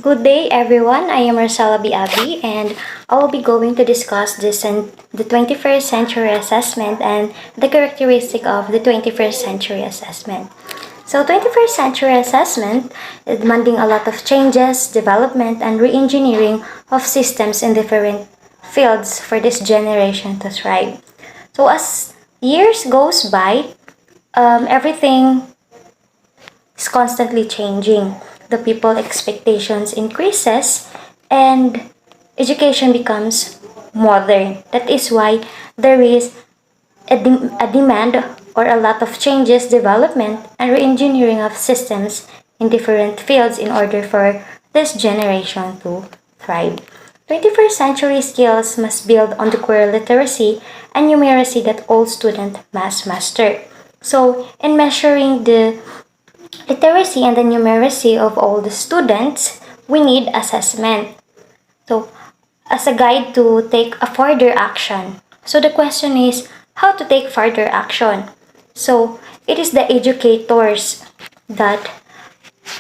Good day, everyone. I am Marcella Biabi, and I will be going to discuss the 21st century assessment and the characteristic of the 21st century assessment. So, 21st century assessment is demanding a lot of changes, development, and re-engineering of systems in different fields for this generation to thrive. So, as years goes by, everything is constantly changing. The people expectations increases and education becomes modern. That is why there is a demand or a lot of changes, development, and re-engineering of systems in different fields in order for this generation to thrive. 21st century skills must build on the core literacy and numeracy that all students must master. So, in measuring the literacy and the numeracy of all the students, we need assessment. So, as a guide to take a further action. So, the question is how to take further action. So, it is the educators that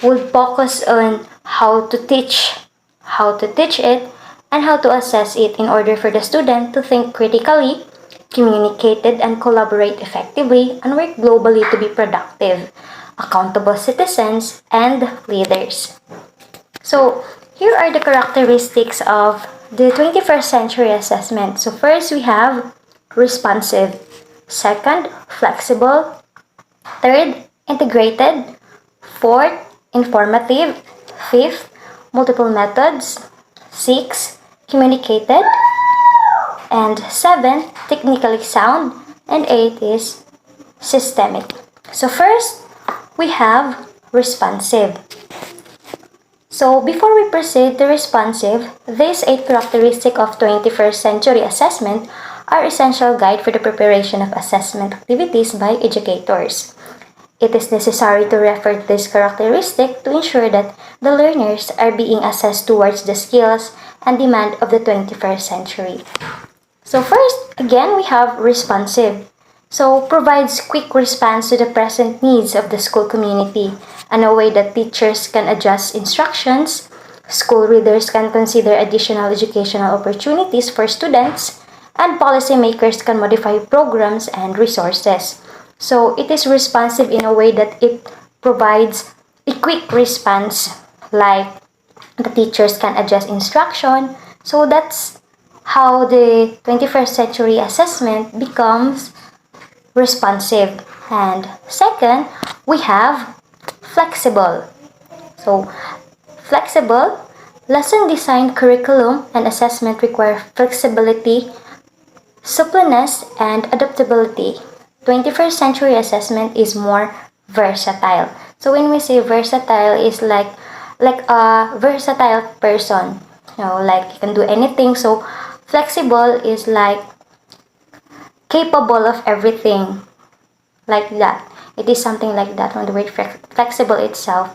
will focus on how to teach it, and how to assess it in order for the student to think critically, communicate and collaborate effectively, and work globally to be productive, accountable citizens, and leaders. So, here are the characteristics of the 21st century assessment. So, first we have responsive, second, flexible, third, integrated, fourth, informative, fifth, multiple methods, six, communicated, and seven, technically sound, and eight is systemic. So, first, we have responsive. So before we proceed to responsive, these 8 characteristics of 21st century assessment are essential guide for the preparation of assessment activities by educators. It is necessary to refer to this characteristic to ensure that the learners are being assessed towards the skills and demand of the 21st century. So first, again, we have responsive. So provides quick response to the present needs of the school community and a way that teachers can adjust instructions, school readers can consider additional educational opportunities for students, and policymakers can modify programs and resources. So it is responsive in a way that it provides a quick response, like the teachers can adjust instruction. So that's how the 21st century assessment becomes responsive. And second, we have flexible. So, flexible, lesson design, curriculum, and assessment require flexibility, suppleness, and adaptability. 21st century assessment is more versatile. So when we say versatile, is like a versatile person. Like you can do anything. So flexible is like capable of everything, like that. It is something like that on the word flexible itself.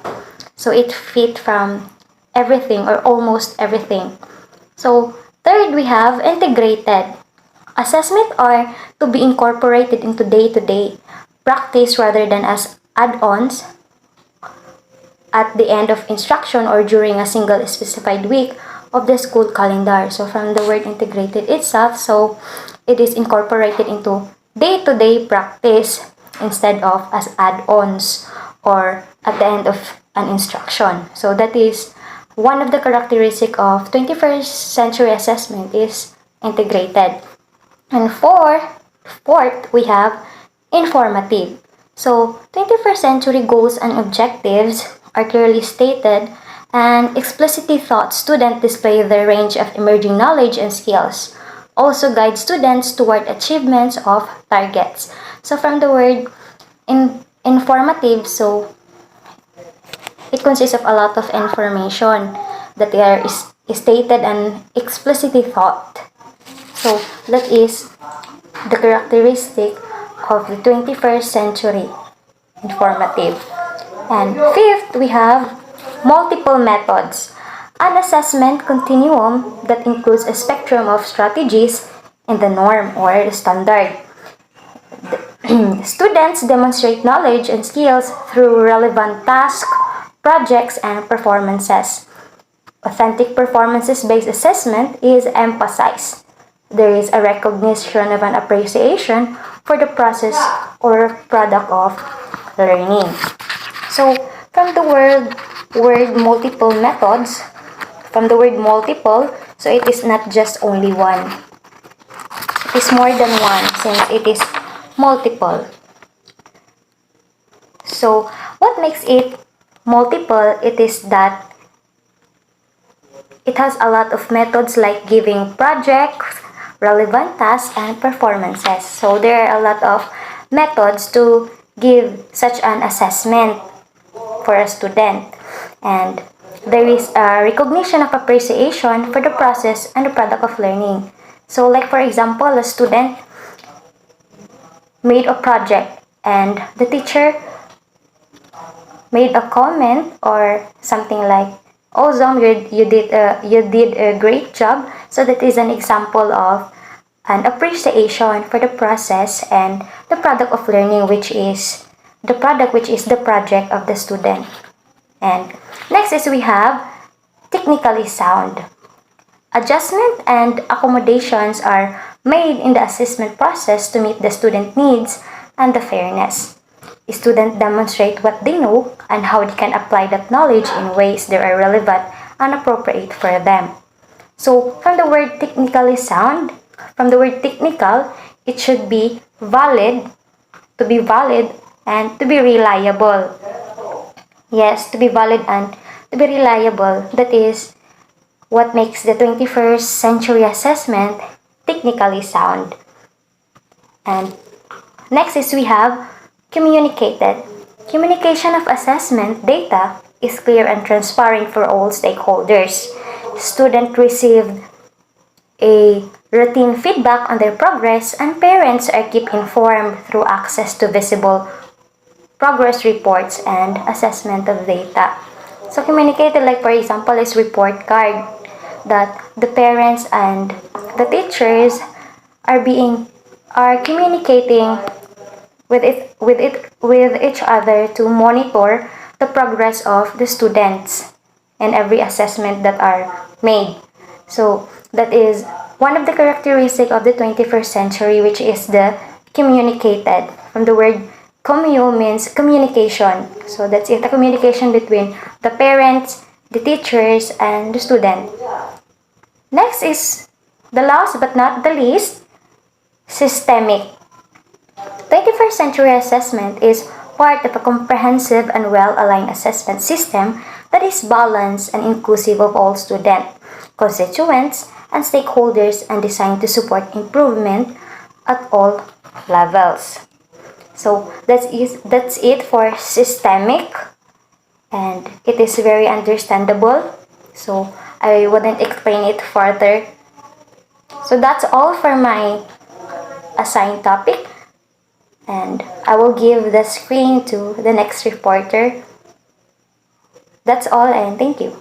So it fit from everything or almost everything. So third, we have integrated. Assessment are to be incorporated into day-to-day practice rather than as add-ons at the end of instruction or during a single specified week of the school calendar. So from the word integrated itself, so it is incorporated into day-to-day practice instead of as add-ons or at the end of an instruction. So that is one of the characteristics of 21st century assessment is integrated. And fourth, we have informative. So 21st century goals and objectives are clearly stated and explicitly taught students display their range of emerging knowledge and skills. Also guide students toward achievements of targets. So from the word informative, so it consists of a lot of information that they are stated and explicitly taught. So that is the characteristic of the 21st century, informative. And fifth, we have multiple methods. An assessment continuum that includes a spectrum of strategies in the norm or the standard. Students demonstrate knowledge and skills through relevant tasks, projects, and performances. Authentic performances-based assessment is emphasized. There is a recognition of an appreciation for the process or product of learning. So, from the word multiple methods, from the word multiple, so it is not just only one. It is more than one since it is multiple. So, what makes it multiple? It is that it has a lot of methods like giving projects, relevant tasks, and performances. So, there are a lot of methods to give such an assessment for a student. And there is a recognition of appreciation for the process and the product of learning. So, like for example, a student made a project and the teacher made a comment or something like, "Oh, Zom, you did a great job." So that is an example of an appreciation for the process and the product of learning, which is the project of the student. And next is we have technically sound. Adjustment and accommodations are made in the assessment process to meet the student needs and the fairness. Students demonstrate what they know and how they can apply that knowledge in ways that are relevant and appropriate for them. So, from the word technically sound, from the word technical, it should be valid, to be valid, and to be reliable. Yes, to be valid and to be reliable. That is what makes the 21st century assessment technically sound. And next is we have communicated. Communication of assessment data is clear and transparent for all stakeholders. Students received a routine feedback on their progress and parents are kept informed through access to visible progress reports and assessment of data. So communicated, like for example, is report card that the parents and the teachers are communicating with each other to monitor the progress of the students and every assessment that are made. So that is one of the characteristics of the 21st century, which is the communicated. From the word commu means communication. So that's it, the communication between the parents, the teachers, and the student. Next is the last but not the least, systemic. 21st century assessment is part of a comprehensive and well-aligned assessment system that is balanced and inclusive of all students, constituents, and stakeholders and designed to support improvement at all levels. So that's it for systemic, and it is very understandable. So I wouldn't explain it further. So that's all for my assigned topic. And I will give the screen to the next reporter. That's all, and thank you.